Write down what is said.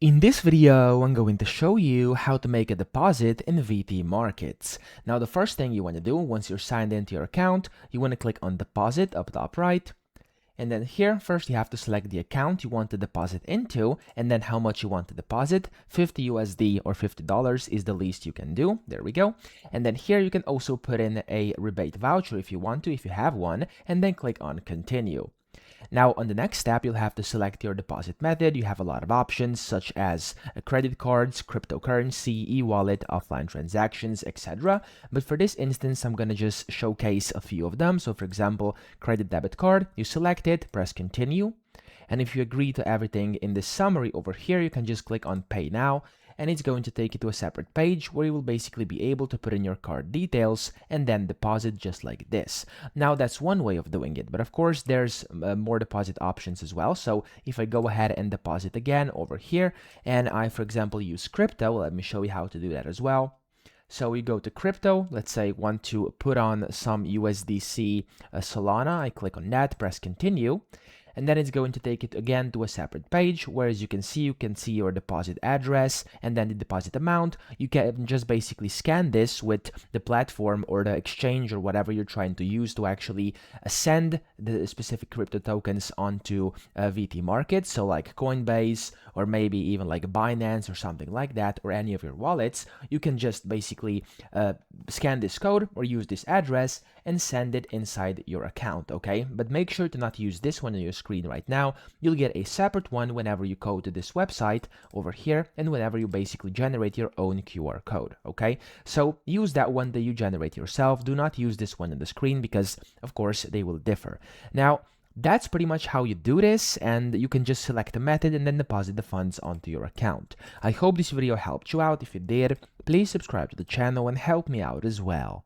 In this video, I'm going to show you how to make a deposit in VT Markets. Now, the first thing you want to do once you're signed into your account, you want to click on Deposit up top right. And then here, first you have to select the account you want to deposit into, and then how much you want to deposit. 50 USD or $50 is the least you can do. There we go. And then here you can also put in a rebate voucher if you want to, if you have one, and then click on Continue. Now, on the next step, you'll have to select your deposit method. You have a lot of options such as credit cards, cryptocurrency, e-wallet, offline transactions, etc. But for this instance, I'm going to just showcase a few of them. So for example, credit debit card, you select it, press continue. And if you agree to everything in this summary over here, you can just click on Pay Now, and it's going to take you to a separate page where you will basically be able to put in your card details and then deposit just like this. Now, that's one way of doing it, but of course, there's more deposit options as well. So if I go ahead and deposit again over here, and I, for example, use crypto, let me show you how to do that as well. So we go to crypto, let's say want to put on some USDC Solana, I click on that, press continue, and then it's going to take it again to a separate page where, as you can see your deposit address and then the deposit amount. You can just basically scan this with the platform or the exchange or whatever you're trying to use to actually send the specific crypto tokens onto VT Markets, so like Coinbase or maybe even like Binance or something like that, or any of your wallets. You can just basically scan this code or use this address and send it inside your account, okay? But make sure to not use this one on your screen right now. You'll get a separate one whenever you go to this website over here and whenever you basically generate your own QR code, okay? So use that one that you generate yourself. Do not use this one on the screen because, of course, they will differ. Now, that's pretty much how you do this, and you can just select a method and then deposit the funds onto your account. I hope this video helped you out. If it did, please subscribe to the channel and help me out as well.